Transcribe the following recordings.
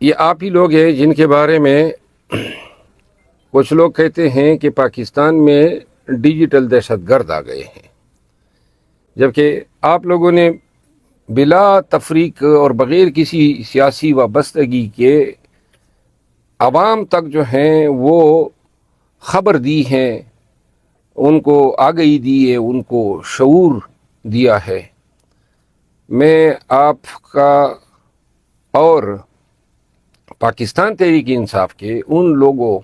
یہ آپ ہی لوگ ہیں جن کے بارے میں کچھ لوگ کہتے ہیں کہ پاکستان میں ڈیجیٹل دہشت گرد آ گئے ہیں، جبکہ آپ لوگوں نے بلا تفریق اور بغیر کسی سیاسی وابستگی کے عوام تک جو ہیں وہ خبر دی ہے، ان کو آگہی دی ہے، ان کو شعور دیا ہے۔ میں آپ کا اور پاکستان تحریک انصاف کے ان لوگوں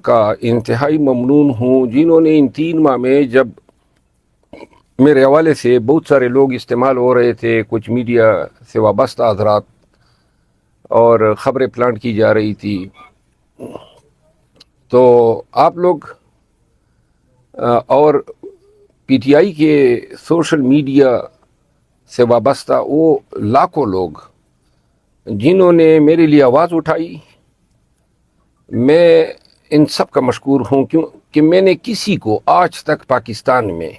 کا انتہائی ممنون ہوں جنہوں نے ان 3 ماہ میں، جب میرے حوالے سے بہت سارے لوگ استعمال ہو رہے تھے، کچھ میڈیا سے وابستہ حضرات، اور خبریں پلانٹ کی جا رہی تھی، تو آپ لوگ اور پی ٹی آئی کے سوشل میڈیا سے وابستہ وہ لاکھوں لوگ جنہوں نے میرے لیے آواز اٹھائی، میں ان سب کا مشکور ہوں، کیونکہ میں نے کسی کو آج تک پاکستان میں،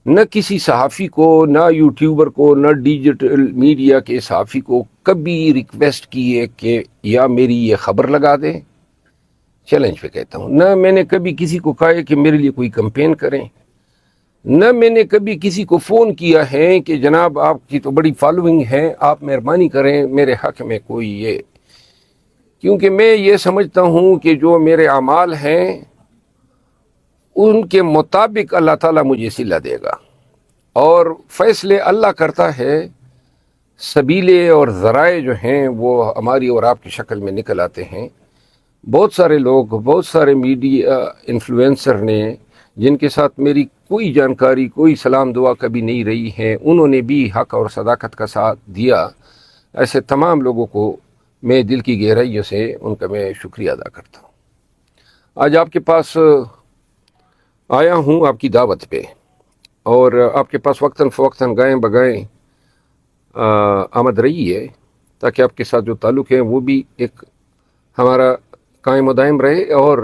نہ کسی صحافی کو، نہ یوٹیوبر کو، نہ ڈیجیٹل میڈیا کے صحافی کو کبھی ریکویسٹ کی ہے کہ یا میری یہ خبر لگا دیں، چیلنج پہ کہتا ہوں، نہ میں نے کبھی کسی کو کہا ہے کہ میرے لیے کوئی کمپین کریں، نہ میں نے کبھی کسی کو فون کیا ہے کہ جناب آپ کی تو بڑی فالوئنگ ہے، آپ مہربانی کریں میرے حق میں کوئی یہ، کیونکہ میں یہ سمجھتا ہوں کہ جو میرے اعمال ہیں ان کے مطابق اللہ تعالیٰ مجھے صلہ دے گا، اور فیصلے اللہ کرتا ہے، سبیلے اور ذرائع جو ہیں وہ ہماری اور آپ کی شکل میں نکل آتے ہیں۔ بہت سارے لوگ، بہت سارے میڈیا انفلوئنسر نے، جن کے ساتھ میری کوئی جانکاری، کوئی سلام دعا کبھی نہیں رہی ہے، انہوں نے بھی حق اور صداقت کا ساتھ دیا۔ ایسے تمام لوگوں کو میں دل کی گہرائیوں سے ان کا میں شکریہ ادا کرتا ہوں۔ آج آپ کے پاس آیا ہوں آپ کی دعوت پہ، اور آپ کے پاس وقتاً فوقتاً گائیں بگائیں آمد رہی ہے، تاکہ آپ کے ساتھ جو تعلق ہے وہ بھی ایک ہمارا قائم و دائم رہے۔ اور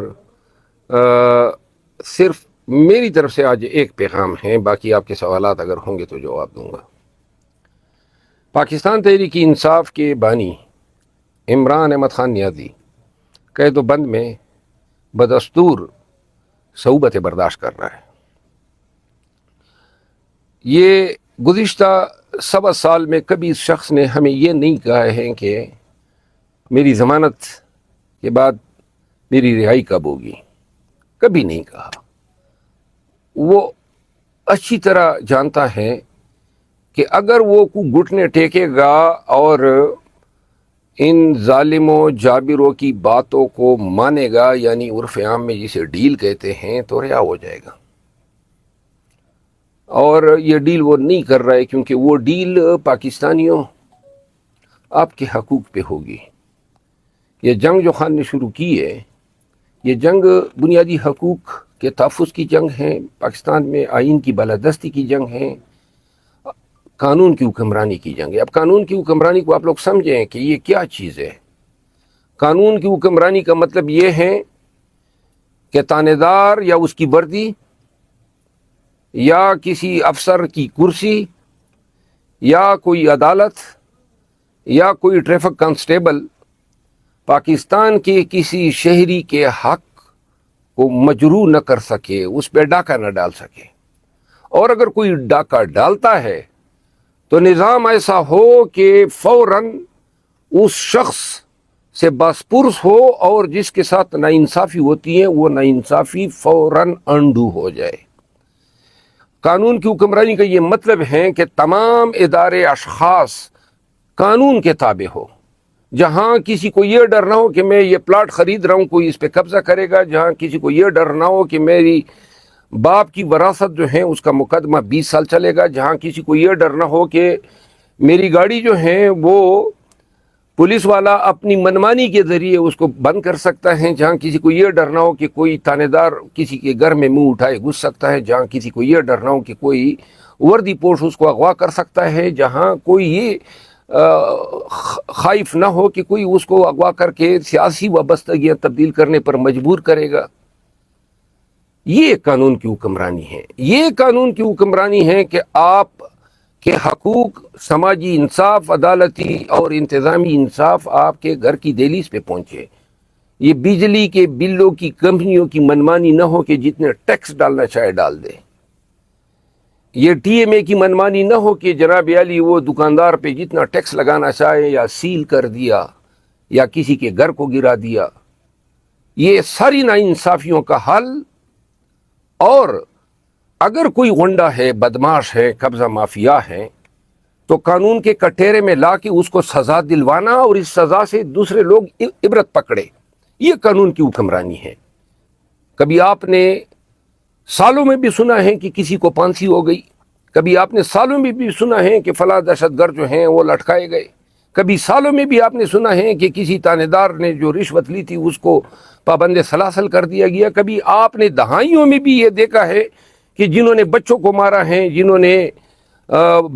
صرف میری طرف سے آج ایک پیغام ہے، باقی آپ کے سوالات اگر ہوں گے تو جواب دوں گا۔ پاکستان تحریک انصاف کے بانی عمران احمد خان نیازی قید و بند میں بدستور صعوبت برداشت کر رہا ہے۔ یہ گزشتہ 7 سال میں کبھی اس شخص نے ہمیں یہ نہیں کہا ہے کہ میری ضمانت کے بعد میری رہائی کب ہوگی، کبھی نہیں کہا۔ وہ اچھی طرح جانتا ہے کہ اگر وہ گھٹنے ٹیکے گا اور ان ظالموں جابروں کی باتوں کو مانے گا، یعنی عرف عام میں جسے ڈیل کہتے ہیں، تو رہا ہو جائے گا۔ اور یہ ڈیل وہ نہیں کر رہا ہے، کیونکہ وہ ڈیل پاکستانیوں آپ کے حقوق پہ ہوگی۔ یہ جنگ جو خان نے شروع کی ہے، یہ جنگ بنیادی حقوق کے تحفظ کی جنگ ہے، پاکستان میں آئین کی بالادستی کی جنگ ہے، قانون کی حکمرانی کی جنگ ہے۔ اب قانون کی حکمرانی کو آپ لوگ سمجھیں کہ یہ کیا چیز ہے۔ قانون کی حکمرانی کا مطلب یہ ہے کہ تانے دار یا اس کی وردی یا کسی افسر کی کرسی یا کوئی عدالت یا کوئی ٹریفک کانسٹیبل پاکستان کے کسی شہری کے حق کو مجروح نہ کر سکے، اس پہ ڈاکہ نہ ڈال سکے، اور اگر کوئی ڈاکہ ڈالتا ہے تو نظام ایسا ہو کہ فوراً اس شخص سے باسپرس ہو، اور جس کے ساتھ ناانصافی ہوتی ہے وہ ناانصافی فوراً انڈو ہو جائے۔ قانون کی حکمرانی کا یہ مطلب ہے کہ تمام ادارے، اشخاص قانون کے تابع ہو، جہاں کسی کو یہ ڈر نہ ہو کہ میں یہ پلاٹ خرید رہا ہوں کوئی اس پہ قبضہ کرے گا، جہاں کسی کو یہ ڈر نہ ہو کہ میری باپ کی وراثت جو ہے اس کا مقدمہ 20 سال چلے گا، جہاں کسی کو یہ ڈر نہ ہو کہ میری گاڑی جو ہے وہ پولیس والا اپنی منمانی کے ذریعے اس کو بند کر سکتا ہے، جہاں کسی کو یہ ڈر نہ ہو کہ کوئی تانے دار کسی کے گھر میں منہ اٹھائے گھس سکتا ہے، جہاں کسی کو یہ ڈر نہ ہو کہ کوئی وردی پوش اس کو اغوا کر سکتا ہے، جہاں کوئی یہ خائف نہ ہو کہ کوئی اس کو اغوا کر کے سیاسی وابستگیاں تبدیل کرنے پر مجبور کرے گا۔ یہ قانون کی حکمرانی ہے۔ یہ قانون کی حکمرانی ہے کہ آپ کہ حقوق، سماجی انصاف، عدالتی اور انتظامی انصاف آپ کے گھر کی دہلیز پہ پہنچے. یہ بجلی کے بلوں کی کمپنیوں کی منمانی نہ ہو کہ جتنے ٹیکس ڈالنا چاہے ڈال دے. یہ ٹی ایم اے کی منمانی نہ ہو کہ جناب علی وہ دکاندار پہ جتنا ٹیکس لگانا چاہے یا سیل کر دیا یا کسی کے گھر کو گرا دیا. یہ ساری ناانصافیوں کا حل. اور اگر کوئی غنڈہ ہے، بدماش ہے، قبضہ مافیا ہے، تو قانون کے کٹہرے میں لا کے اس کو سزا دلوانا اور اس سزا سے دوسرے لوگ عبرت پکڑے. یہ قانون کی حکمرانی ہے. کبھی آپ نے سالوں میں بھی سنا ہے کہ کسی کو پھانسی ہو گئی. کبھی آپ نے سالوں میں بھی سنا ہے کہ فلاں دہشت گرد جو ہیں وہ لٹکائے گئے. کبھی سالوں میں بھی آپ نے سنا ہے کہ کسی تانے دار نے جو رشوت لی تھی اس کو پابند سلاسل کر دیا گیا. کبھی آپ نے دہائیوں میں بھی یہ دیکھا ہے کہ جنہوں نے بچوں کو مارا ہے، جنہوں نے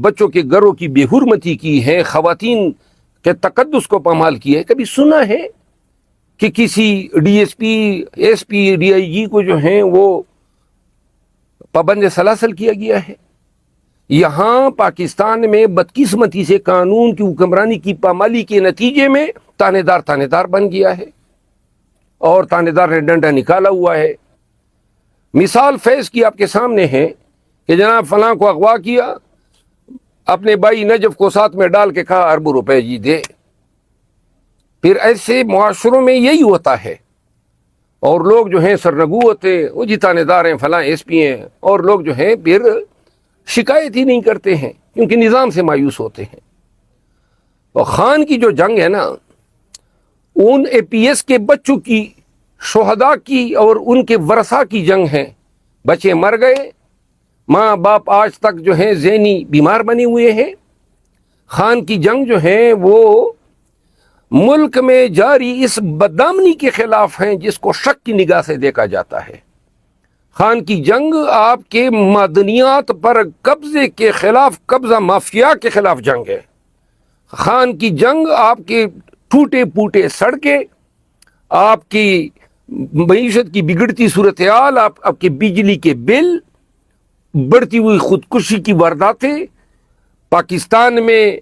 بچوں کے گھروں کی بے حرمتی کی ہے، خواتین کے تقدس کو پامال کیا ہے. کبھی سنا ہے کہ کسی D S P, S P, D I G کو جو ہیں وہ پابند سلاسل کیا گیا ہے؟ یہاں پاکستان میں بدقسمتی سے قانون کی حکمرانی کی پامالی کے نتیجے میں تانے دار بن گیا ہے اور تانے دار نے ڈنڈا نکالا ہوا ہے. مثال فیض کی آپ کے سامنے ہے کہ جناب فلاں کو اغوا کیا، اپنے بھائی نجف کو ساتھ میں ڈال کے کہا اربوں روپے جی دے. پھر ایسے معاشروں میں یہی ہوتا ہے اور لوگ جو ہیں سرنگو ہوتے، وہ جی تانے دار ہیں، فلاں ایس پی ہیں، اور لوگ جو ہیں پھر شکایت ہی نہیں کرتے ہیں کیونکہ نظام سے مایوس ہوتے ہیں. اور خان کی جو جنگ ہے نا، ان اے پی ایس کے بچوں کی، شہداء کی اور ان کے ورثاء کی جنگ ہے. بچے مر گئے، ماں باپ آج تک جو ہیں ذہنی بیمار بنے ہوئے ہیں. خان کی جنگ جو ہے وہ ملک میں جاری اس بدامنی کے خلاف ہیں جس کو شک کی نگاہ سے دیکھا جاتا ہے. خان کی جنگ آپ کے معدنیات پر قبضے کے خلاف، قبضہ مافیا کے خلاف جنگ ہے. خان کی جنگ آپ کے ٹوٹے پوٹے سڑکیں، آپ کی معیشت کی بگڑتی صورتحال، آپ کے بجلی کے بل، بڑھتی ہوئی خودکشی کی وارداتیں، پاکستان میں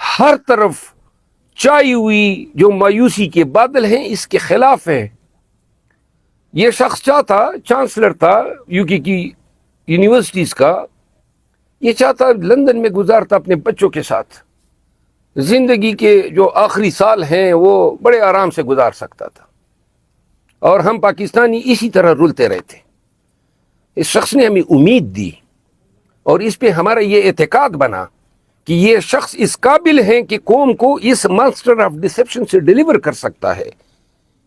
ہر طرف چھائی ہوئی جو مایوسی کے بادل ہیں، اس کے خلاف ہے. یہ شخص چاہتا، چانسلر تھا یو کے کی یونیورسٹیز کا، یہ چاہتا لندن میں گزارتا اپنے بچوں کے ساتھ، زندگی کے جو آخری سال ہیں وہ بڑے آرام سے گزار سکتا تھا، اور ہم پاکستانی اسی طرح رلتے رہتے. اس شخص نے ہمیں امید دی اور اس پہ ہمارا یہ اعتقاد بنا کہ یہ شخص اس قابل ہے کہ قوم کو اس مانسٹر آف ڈسیپشن سے ڈیلیور کر سکتا ہے.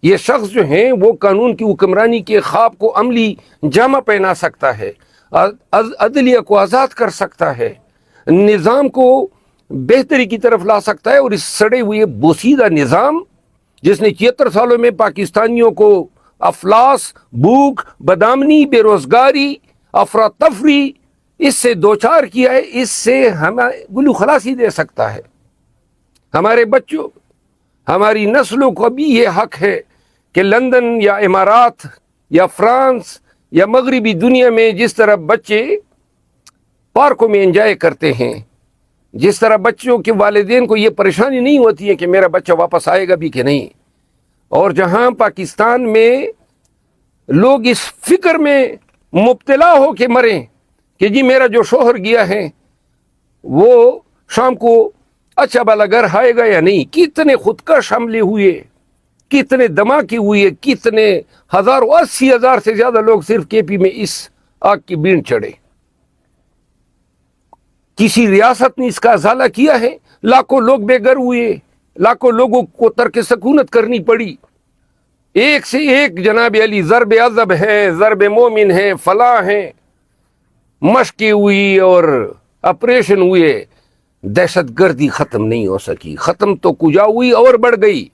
یہ شخص جو ہیں وہ قانون کی حکمرانی کے خواب کو عملی جامہ پہنا سکتا ہے، عدلیہ کو آزاد کر سکتا ہے، نظام کو بہتری کی طرف لا سکتا ہے. اور اس سڑے ہوئے بوسیدہ نظام جس نے 76 سالوں میں پاکستانیوں کو افلاس، بھوک، بدامنی، بے روزگاری، افراتفری اس سے دوچار کیا ہے، اس سے ہمیں گلو خلاصی دے سکتا ہے. ہمارے بچوں، ہماری نسلوں کو بھی یہ حق ہے کہ لندن یا امارات یا فرانس یا مغربی دنیا میں جس طرح بچے پارکوں میں انجوائے کرتے ہیں، جس طرح بچوں کے والدین کو یہ پریشانی نہیں ہوتی ہے کہ میرا بچہ واپس آئے گا بھی کہ نہیں، اور جہاں پاکستان میں لوگ اس فکر میں مبتلا ہو کے مریں کہ جی میرا جو شوہر گیا ہے وہ شام کو اچھا بالا گھر آئے گا یا نہیں. کتنے خودکش حملے ہوئے، کتنے دھماکے ہوئے، کتنے ہزاروں، 80,000 سے زیادہ لوگ صرف کے پی میں اس آگ کی بین چڑھے. کسی ریاست نے اس کا ازالہ کیا ہے؟ لاکھوں لوگ بے گھر ہوئے، لاکھوں لوگوں کو ترک سکونت کرنی پڑی. ایک سے ایک جناب علی ضرب عذب ہے، ضرب مومن ہے، فلاں ہیں، مشقیں ہوئی اور آپریشن ہوئے. دہشت گردی ختم نہیں ہو سکی. ختم تو کجا ہوئی اور بڑھ گئی.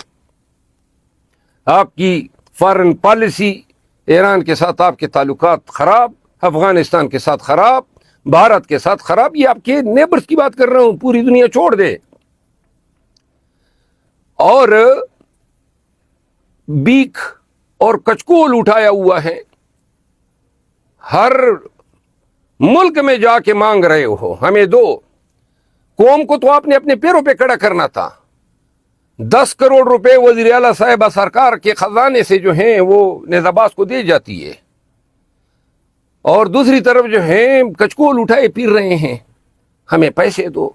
آپ کی فارن پالیسی، ایران کے ساتھ آپ کے تعلقات خراب، افغانستان کے ساتھ خراب، بھارت کے ساتھ خراب. یہ آپ کے نیبرز کی بات کر رہا ہوں، پوری دنیا چھوڑ دے. اور بیک اور کچکول اٹھایا ہوا ہے، ہر ملک میں جا کے مانگ رہے ہو ہمیں دو. قوم کو تو آپ نے اپنے پیروں پہ کھڑا کرنا تھا. 10 کروڑ روپے وزیر اعلیٰ صاحبہ سرکار کے خزانے سے جو ہیں وہ نظاباز کو دے جاتی ہے, اور دوسری طرف جو ہیں کچکول اٹھائے پھر رہے ہیں ہمیں پیسے دو.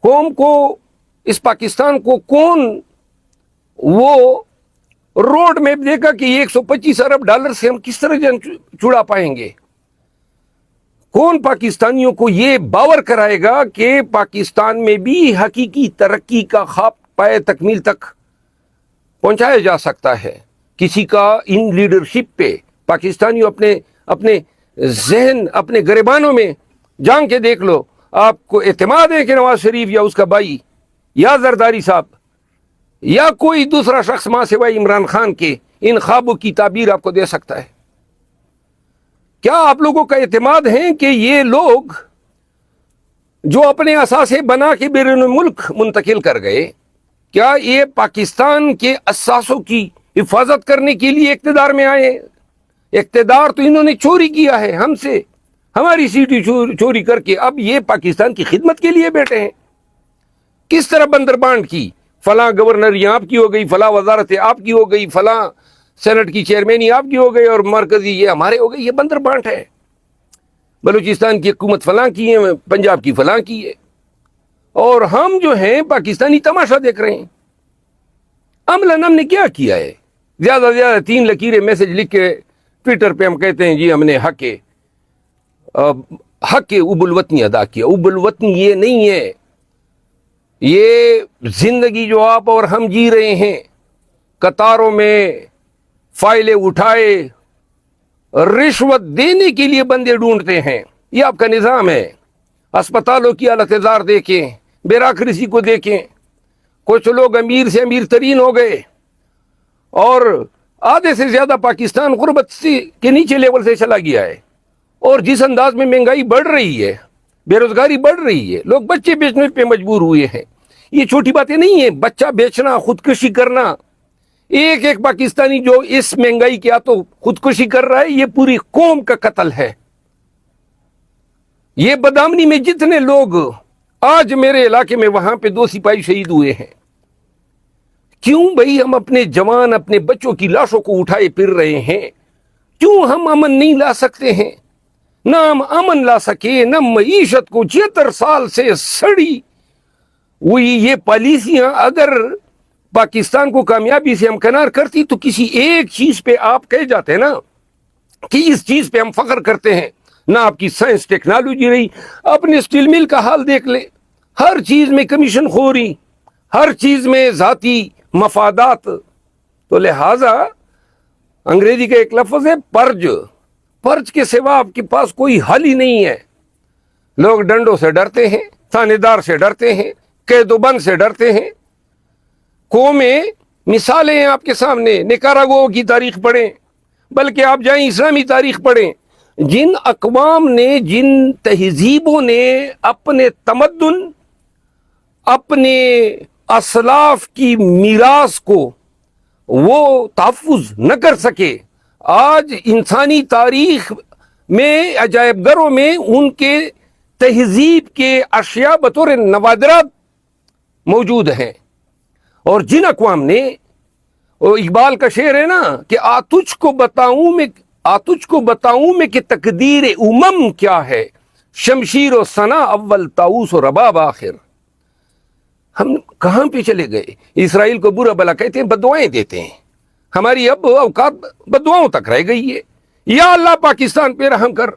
قوم کو, اس پاکستان کو کون وہ روڈ میپ دے گا کہ 125 ارب ڈالر سے ہم کس طرح جان چھڑا پائیں گے؟ کون پاکستانیوں کو یہ باور کرائے گا کہ پاکستان میں بھی حقیقی ترقی کا خواب پائے تکمیل تک پہنچایا جا سکتا ہے؟ کسی کا ان لیڈرشپ پہ پاکستانیوں اپنے ذہن, اپنے گریبانوں میں جان کے دیکھ لو. آپ کو اعتماد ہے کہ نواز شریف یا اس کا بھائی یا زرداری صاحب یا کوئی دوسرا شخص ماں سوائے عمران خان کے ان خوابوں کی تعبیر آپ کو دے سکتا ہے؟ کیا آپ لوگوں کا اعتماد ہے کہ یہ لوگ جو اپنے اثاثے بنا کے بیرون ملک منتقل کر گئے, کیا یہ پاکستان کے اثاثوں کی حفاظت کرنے کے لیے اقتدار میں آئے؟ اقتدار تو انہوں نے چوری کیا ہے ہم سے, ہماری سیٹی چوری کر کے اب یہ پاکستان کی خدمت کے لیے بیٹھے ہیں. کس طرح بندر بانٹ کی, فلاں گورنر یہ آپ کی ہو گئی, فلاں وزارت آپ کی ہو گئی, فلاں سینٹ کی چیئرمینی آپ کی ہو گئی, اور مرکزی یہ ہمارے ہو گئی. یہ بندر بانٹ ہے. بلوچستان کی حکومت فلاں کی ہے, پنجاب کی فلاں کی ہے, اور ہم جو ہیں پاکستانی تماشا دیکھ رہے ہیں. عملاً ہم نے کیا کیا ہے؟ زیادہ سے زیادہ 3 لکیریں میسج لکھ کے ٹویٹر پہ ہم کہتے ہیں جی ہم نے حق اب الوطنی ادا کیا. اب الوطنی یہ نہیں ہے, یہ زندگی جو آپ اور ہم جی رہے ہیں, قطاروں میں فائلیں اٹھائے رشوت دینے کے لیے بندے ڈھونڈتے ہیں, یہ آپ کا نظام ہے. اسپتالوں کی حالت زار دیکھیں, بیوروکریسی کو دیکھیں. کچھ لوگ امیر سے امیر ترین ہو گئے, اور آدھے سے زیادہ پاکستان غربت کے نیچے لیول سے چلا گیا ہے. اور جس انداز میں مہنگائی بڑھ رہی ہے, بے روزگاری بڑھ رہی ہے, لوگ بچے بیچنے پہ مجبور ہوئے ہیں. یہ چھوٹی باتیں نہیں ہیں. بچہ بیچنا, خودکشی کرنا, ایک پاکستانی جو اس مہنگائی کے ہاتھوں خودکشی کر رہا ہے, یہ پوری قوم کا قتل ہے. یہ بدامنی میں جتنے لوگ آج میرے علاقے میں وہاں پہ 2 سپاہی شہید ہوئے ہیں, کیوں بھائی ہم اپنے جوان, اپنے بچوں کی لاشوں کو اٹھائے پھر رہے ہیں؟ کیوں ہم امن نہیں لا سکتے ہیں؟ نہ ہم امن لا سکے, نہ معیشت کو 76 سال سے سڑی ہوئی یہ پالیسیاں اگر پاکستان کو کامیابی سے ہمکنار کرتی تو کسی ایک چیز پہ آپ کہہ جاتے نا کہ اس چیز پہ ہم فخر کرتے ہیں. نہ آپ کی سائنس ٹیکنالوجی رہی. اپنے اسٹیل مل کا حال دیکھ لے, ہر چیز میں کمیشن خوری, ہر چیز میں ذاتی مفادات. تو لہذا انگریزی کا ایک لفظ ہے پرج, پرج کے سوا آپ کے پاس کوئی حل ہی نہیں ہے. لوگ ڈنڈوں سے ڈرتے ہیں, تھانے دار سے ڈرتے ہیں, قید و بند سے ڈرتے ہیں. قومیں مثالیں ہیں آپ کے سامنے. نکاراگو کی تاریخ پڑھیں, بلکہ آپ جائیں اسلامی تاریخ پڑھیں. جن اقوام نے, جن تہذیبوں نے اپنے تمدن, اپنے اسلاف کی میراث کو وہ تحفظ نہ کر سکے, آج انسانی تاریخ میں عجائب گھروں میں ان کے تہذیب کے اشیاء بطور نوادرات موجود ہیں. اور جن اقوام نے, وہ اقبال کا شعر ہے نا کہ تجھ کو بتاؤں میں کہ تقدیر امم کیا ہے, شمشیر و ثنا اول طاؤس و رباب آخر. ہم کہاں پہ چلے گئے؟ اسرائیل کو برا بلا کہتے ہیں, بددعائیں دیتے ہیں. ہماری اب اوقات بددعاؤں تک رہ گئی ہے. یا اللہ پاکستان پہ رحم کر.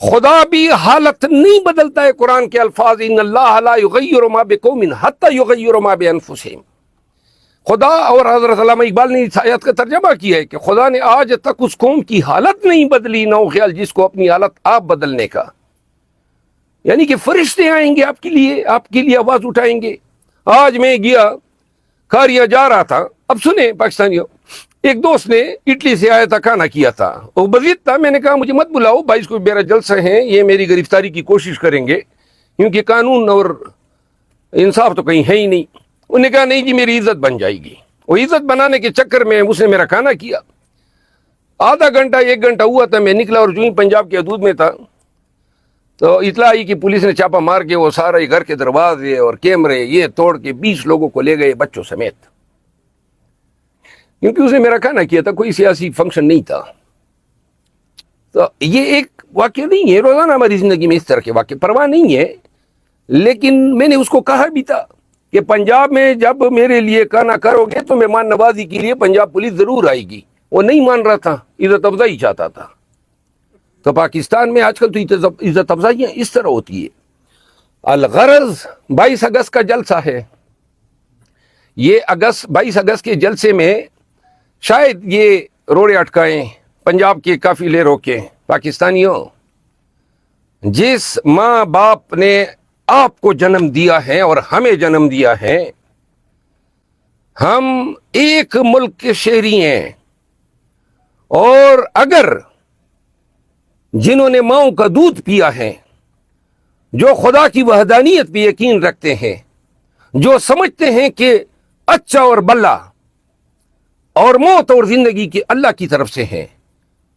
خدا بھی حالت نہیں بدلتا ہے. قرآن کے الفاظ, ان اللہ لا یغیر ما بقوم حتی یغیروا ما بانفسہم. خدا, اور حضرت علامہ اقبال نے اس آیت کا ترجمہ کیا ہے کہ خدا نے آج تک اس قوم کی حالت نہیں بدلی, نو خیال جس کو اپنی حالت آپ بدلنے کا. یعنی کہ فرشتے آئیں گے آپ کے لیے آواز اٹھائیں گے. آج میں گیا کاریا جا رہا تھا. اب سنیں پاکستانیوں, ایک دوست نے اٹلی سے آیا تھا, کھانا کیا تھا, وہ بزید تھا. میں نے کہا مجھے مت بلاؤ, 22 کو میرا جلسہ ہے, یہ میری گرفتاری کی کوشش کریں گے کیونکہ قانون اور انصاف تو کہیں ہے ہی نہیں. انہوں نے کہا نہیں جی میری عزت بن جائے گی. وہ عزت بنانے کے چکر میں اس نے میرا کھانا کیا. آدھا گھنٹہ 1 گھنٹہ ہوا تھا, میں نکلا اور جو ہی پنجاب کی حدود میں تھا, تو اطلاع آئی کہ پولیس نے چھاپا مار کے وہ سارے گھر کے دروازے اور کیمرے یہ توڑ کے 20 لوگوں کو لے گئے بچوں سمیت، کیونکہ اس نے میرا کھانا کیا تھا، کوئی سیاسی فنکشن نہیں تھا۔ تو یہ ایک واقعہ نہیں ہے، روزانہ ہماری زندگی میں اس طرح کے واقعے پرواہ نہیں ہے، لیکن میں نے اس کو کہا بھی تھا کہ پنجاب میں جب میرے لیے کھانا کرو گے تو مہمان نوازی کے لیے پنجاب پولیس ضرور آئے گی۔ وہ نہیں مان رہا تھا، عزت افزائی چاہتا تھا۔ تو پاکستان میں آج کل تو عزت افزائیاں اس طرح ہوتی ہے۔ الغرض 22 اگست کا جلسہ ہے، یہ 22 اگست کے جلسے میں شاید یہ روڑے اٹکائیں، پنجاب کے قافلے روکیں۔ پاکستانیوں، جس ماں باپ نے آپ کو جنم دیا ہے اور ہمیں جنم دیا ہے، ہم ایک ملک کے شہری ہیں، اور اگر جنہوں نے ماؤں کا دودھ پیا ہے، جو خدا کی وحدانیت پہ یقین رکھتے ہیں، جو سمجھتے ہیں کہ اچھا اور بلا اور موت اور زندگی کی اللہ کی طرف سے ہے،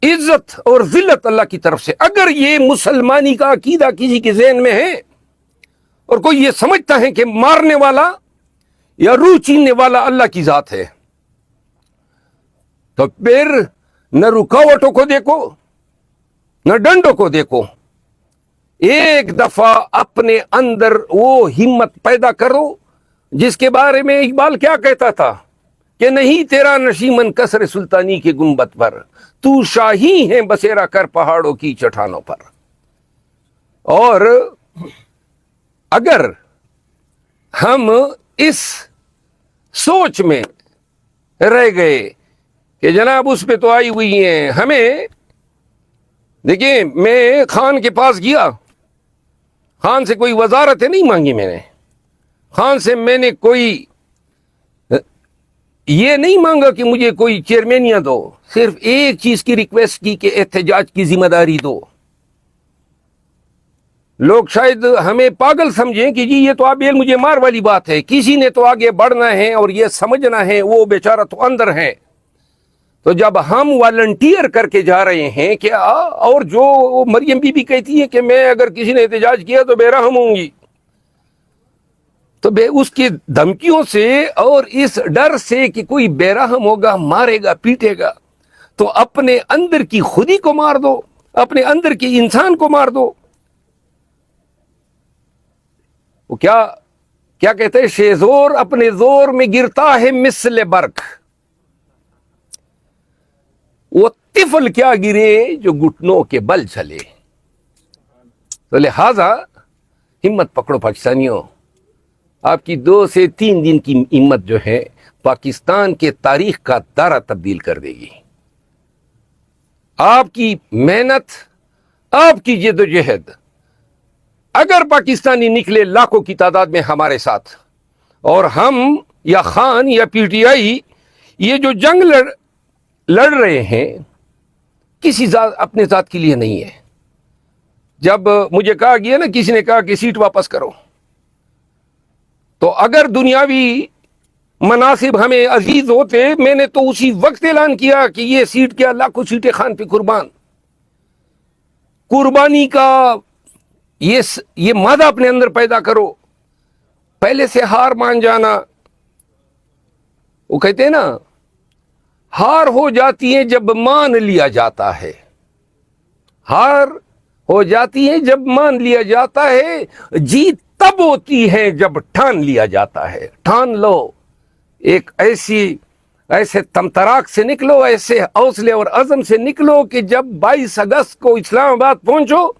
عزت اور ذلت اللہ کی طرف سے، اگر یہ مسلمانی کا عقیدہ کسی کے ذہن میں ہے اور کوئی یہ سمجھتا ہے کہ مارنے والا یا روح چیننے والا اللہ کی ذات ہے، تو پھر نہ رکاوٹوں کو دیکھو نہ ڈنڈوں کو دیکھو، ایک دفعہ اپنے اندر وہ ہمت پیدا کرو جس کے بارے میں اقبال کیا کہتا تھا کہ نہیں تیرا نشیمن کسر سلطانی کے گنبد پر، تو شاہی ہے بسیرا کر پہاڑوں کی چٹانوں پر۔ اور اگر ہم اس سوچ میں رہ گئے کہ جناب اس پہ تو آئی ہوئی ہیں ہمیں، دیکھیں میں خان کے پاس گیا، خان سے کوئی وزارتیں نہیں مانگی، میں نے خان سے میں نے کوئی یہ نہیں مانگا کہ مجھے کوئی چیئرمینیاں دو، صرف ایک چیز کی ریکویسٹ کی کہ احتجاج کی ذمہ داری دو۔ لوگ شاید ہمیں پاگل سمجھیں کہ جی یہ تو اب مجھے مار والی بات ہے، کسی نے تو آگے بڑھنا ہے اور یہ سمجھنا ہے، وہ بیچارہ تو اندر ہے۔ تو جب ہم والنٹیئر کر کے جا رہے ہیں کہ اور جو مریم بی بی کہتی ہے کہ میں اگر کسی نے احتجاج کیا تو بے رحم ہوں گی، تو اس کی دھمکیوں سے اور اس ڈر سے کہ کوئی بے رحم ہوگا، مارے گا، پیٹے گا، تو اپنے اندر کی خودی کو مار دو، اپنے اندر کے انسان کو مار دو۔ وہ کیا کہتے ہیں، شیزور اپنے زور میں گرتا ہے مثل برق، وہ طفل کیا گرے جو گھٹنوں کے بل چلے۔ تو لہذا ہمت پکڑو پاکستانیوں، آپ کی 2 سے 3 دن کی ہمت جو ہے پاکستان کے تاریخ کا دارہ تبدیل کر دے گی۔ آپ کی محنت، آپ کی جد و جہد، اگر پاکستانی نکلے لاکھوں کی تعداد میں ہمارے ساتھ، اور ہم یا خان یا پی ٹی آئی یہ جو جنگ لڑ رہے ہیں کسی اپنے ذات کے لیے نہیں ہے۔ جب مجھے کہا گیا نا، کسی نے کہا کہ سیٹ واپس کرو، تو اگر دنیاوی مناصب ہمیں عزیز ہوتے، میں نے تو اسی وقت اعلان کیا کہ یہ سیٹ کیا، لاکھوں سیٹیں خان پہ قربان۔ قربانی کا یہ مادہ اپنے اندر پیدا کرو، پہلے سے ہار مان جانا۔ وہ کہتے ہیں نا، ہار ہو جاتی ہے جب مان لیا جاتا ہے، ہار ہو جاتی ہے جب مان لیا جاتا ہے، جیت تب ہوتی ہے جب ٹھان لیا جاتا ہے۔ ٹھان لو، ایک ایسے تمتراک سے نکلو، ایسے حوصلے اور عزم سے نکلو کہ جب 22 اگست کو اسلام آباد پہنچو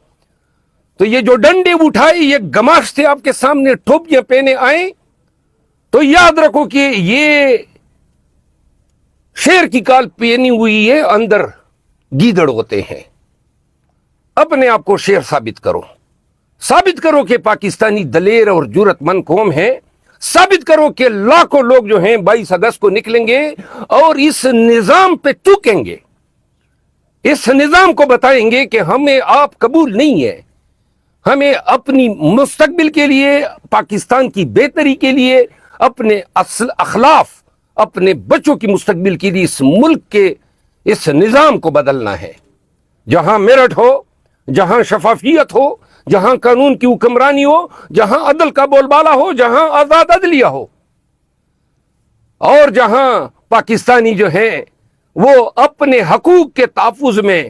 تو یہ جو ڈنڈے اٹھائے، یہ گماشتے آپ کے سامنے ٹوپیاں پہنے آئیں، تو یاد رکھو کہ یہ شیر کی کال پہنی ہوئی ہے، اندر گیدڑ ہوتے ہیں۔ اپنے آپ کو شیر ثابت کرو کہ پاکستانی دلیر اور جرت مند قوم ہے، ثابت کرو کہ لاکھوں لوگ جو ہیں 22 اگست کو نکلیں گے اور اس نظام پہ ٹوکیں گے، اس نظام کو بتائیں گے کہ ہمیں آپ قبول نہیں ہے، ہمیں اپنی مستقبل کے لیے، پاکستان کی بہتری کے لیے، اپنے اخلاف، اپنے بچوں کی مستقبل کے لیے اس ملک کے اس نظام کو بدلنا ہے۔ جہاں میرٹ ہو، جہاں شفافیت ہو، جہاں قانون کی حکمرانی ہو, جہاں عدل کا بول بالا ہو, جہاں آزاد عدلیہ ہو, اور جہاں پاکستانی جو ہیں وہ اپنے حقوق کے تحفظ میں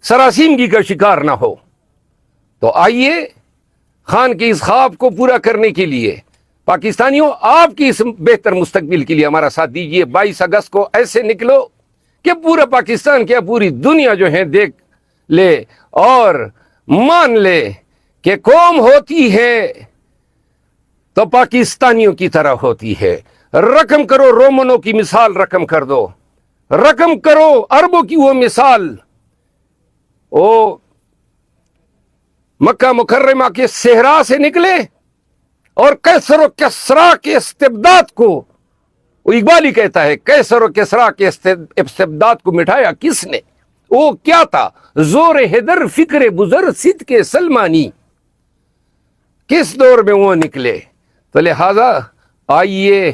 سراسیمگی کا شکار نہ ہو. تو آئیے خان کے اس خواب کو پورا کرنے کے لیے پاکستانیوں آپ کی اس بہتر مستقبل کے لیے ہمارا ساتھ دیجیے. 22 اگست کو ایسے نکلو کہ پورا پاکستان کیا پوری دنیا جو ہے دیکھ لے اور مان لے کہ قوم ہوتی ہے تو پاکستانیوں کی طرح ہوتی ہے. رقم کرو رومنوں کی مثال, رقم کر دو, رقم کرو عربوں کی وہ مثال. او مکہ مکرمہ کے صحرا سے نکلے اور کیسر و کسرا کے استبداد کو, وہ اقبال ہی کہتا ہے, کیسر و کسرا کے استبداد کو مٹھایا کس نے؟ وہ کیا تھا؟ زور حیدر فکر بزر صدق سلمانی. کس دور میں وہ نکلے؟ تو لہذا آئیے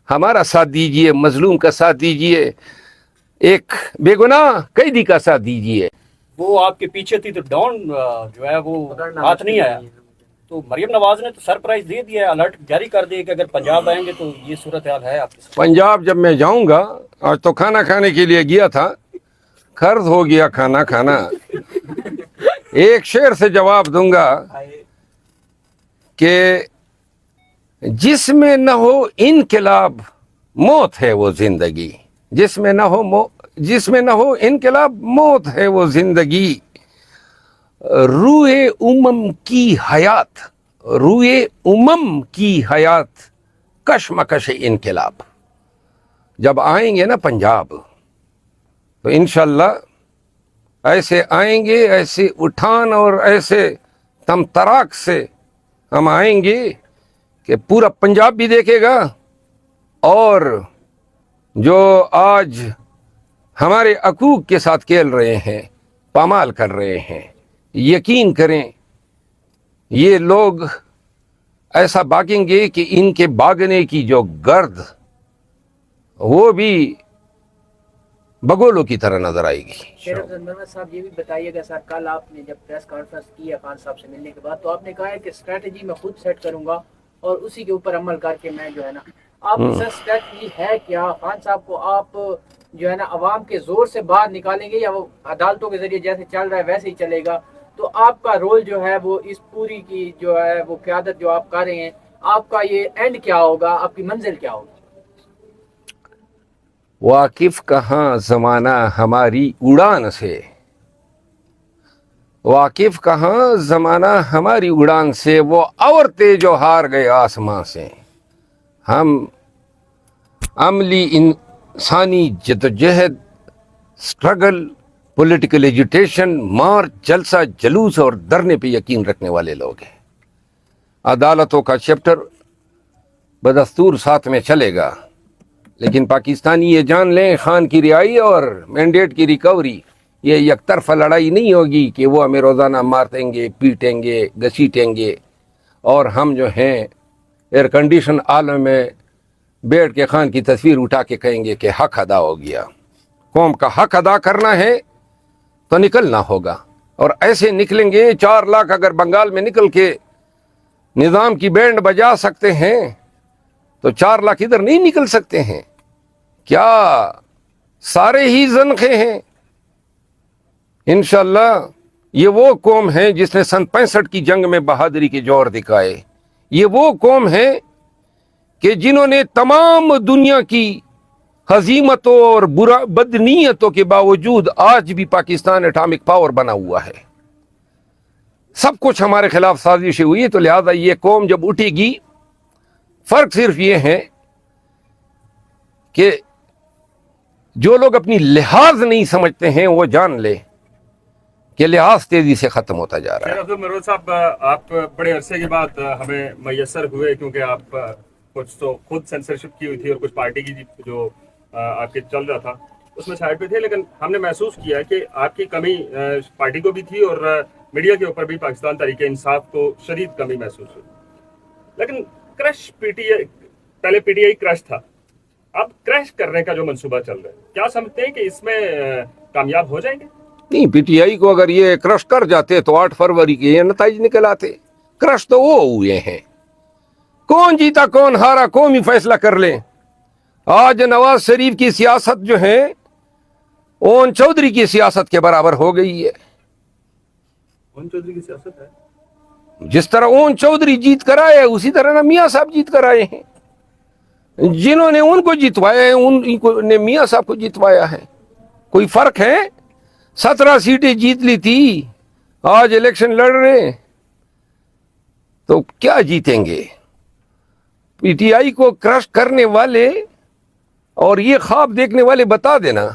ہمارا ساتھ دیجئے, مظلوم کا ساتھ دیجئے, ایک بے گناہ قیدی کا ساتھ دیجئے. وہ آپ کے پیچھے تھی تو ڈان جو ہے وہ ہاتھ نہیں آیا, تو مریم نواز نے تو سرپرائز دے دیا ہے, الرٹ جاری کر دیا کہ اگر پنجاب آئیں گے تو یہ صورتحال ہے آپ کے ساتھ. پنجاب جب میں جاؤں گا, آج تو کھانا کھانے کے لیے گیا تھا, قرض ہو گیا کھانا کھانا. ایک شعر سے جواب دوں گا کہ جس میں نہ ہو انقلاب موت ہے وہ زندگی, جس میں نہ ہو انقلاب موت ہے وہ زندگی. روئے امم کی حیات کشمکش انقلاب. جب آئیں گے نا پنجاب تو انشاءاللہ ایسے آئیں گے, ایسے اٹھان اور ایسے تم تراک سے ہم آئیں گے کہ پورا پنجاب بھی دیکھے گا, اور جو آج ہمارے حقوق کے ساتھ کھیل رہے ہیں, پامال کر رہے ہیں, یقین کریں یہ لوگ ایسا بھاگیں گے کہ ان کے بھاگنے کی جو گرد وہ بھی بگولوں کی طرح نظر آئے گی. شیر افضل محمد صاحب یہ بھی بتائیے گا سر, کل آپ نے جب پریس کانفرنس کی ہے خان صاحب سے ملنے کے بعد, تو آپ نے کہا ہے کہ اسٹریٹجی میں خود سیٹ کروں گا اور اسی کے اوپر عمل کر کے میں جو ہے نا, آپ کی سر اسٹریٹجی ہے کیا؟ خان صاحب کو آپ جو ہے نا عوام کے زور سے باہر نکالیں گے یا وہ عدالتوں کے ذریعے جیسے چل رہا ہے ویسے ہی چلے گا؟ تو آپ کا رول جو ہے وہ اس پوری کی جو ہے وہ قیادت جو آپ کر رہے ہیں, آپ کا یہ اینڈ کیا ہوگا, آپ کی منزل کیا ہوگی؟ واقف کہاں زمانہ ہماری اڑان سے, واقف کہاں زمانہ ہماری اڑان سے, وہ عورتیں جو ہار گئے آسماں سے. ہم عملی انسانی جدوجہد, سٹرگل, پولیٹیکل ایجوٹیشن, مارچ, جلسہ, جلوس اور دھرنے پہ یقین رکھنے والے لوگ ہیں. عدالتوں کا چیپٹر بدستور ساتھ میں چلے گا, لیکن پاکستانی یہ جان لیں خان کی رہائی اور مینڈیٹ کی ریکوری یہ یک طرفہ لڑائی نہیں ہوگی کہ وہ ہمیں روزانہ مارتیں گے, پیٹیں گے, گھسیٹیں گے, اور ہم جو ہیں ایئر کنڈیشن عالم میں بیٹھ کے خان کی تصویر اٹھا کے کہیں گے کہ حق ادا ہو گیا. قوم کا حق ادا کرنا ہے تو نکلنا ہوگا, اور ایسے نکلیں گے. 4 لاکھ اگر بنگال میں نکل کے نظام کی بینڈ بجا سکتے ہیں تو 4 لاکھ ادھر نہیں نکل سکتے ہیں کیا؟ سارے ہی زنخے ہیں. انشاءاللہ یہ وہ قوم ہے جس نے سن 65 کی جنگ میں بہادری کے جوہر دکھائے. یہ وہ قوم ہے کہ جنہوں نے تمام دنیا کی ہزیمتوں اور بدنیتوں کے باوجود آج بھی پاکستان اٹامک پاور بنا ہوا ہے. سب کچھ ہمارے خلاف سازشیں ہوئی, تو لہذا یہ قوم جب اٹھے گی, فرق صرف یہ ہے کہ جو لوگ اپنی لحاظ نہیں سمجھتے ہیں وہ جان لے کہ لحاظ تیزی سے ختم ہوتا جا رہا ہے. شیر افضل محمد صاحب, آپ بڑے عرصے کے بعد ہمیں میسر ہوئے, کیونکہ آپ کچھ تو خود سینسرشپ کی ہوئی تھی اور کچھ پارٹی کی جو آپ کے چل رہا تھا اس میں سائڈ پہ تھے, لیکن ہم نے محسوس کیا کہ آپ کی کمی پارٹی کو بھی تھی اور میڈیا کے اوپر بھی پاکستان تحریک انصاف کو شدید کمی محسوس ہوئی. لیکن کرش پی ٹی آئی, پہلے پی ٹی آئی کرش تھا, اب کرش کرنے کا جو منصوبہ چل رہا ہے, کیا سمجھتے ہیں کہ اس میں کامیاب ہو جائیں گے؟ نہیں پی ٹی آئی کو اگر یہ کرش کر جاتے تو 8 فروری کے یہ نتائج نکل آتے. کرش تو وہ ہوئے ہیں. کون جیتا کون ہارا قوم ہی فیصلہ کر لیں. آج نواز شریف کی سیاست جو ہے اون چودھری کی سیاست کے برابر ہو گئی ہے. اون چودھری کی سیاست ہے. جس طرح اون چودھری جیت کر آئے اسی طرح نا میاں صاحب جیت کر آئے ہیں. جنہوں نے ان کو جتوایا ہے ان کو نے میاں صاحب کو جتوایا ہے. کوئی فرق ہے؟ 17 سیٹیں جیت لی تھی, آج الیکشن لڑ رہے ہیں تو کیا جیتیں گے؟ پی ٹی آئی کو کرش کرنے والے اور یہ خواب دیکھنے والے بتا دینا.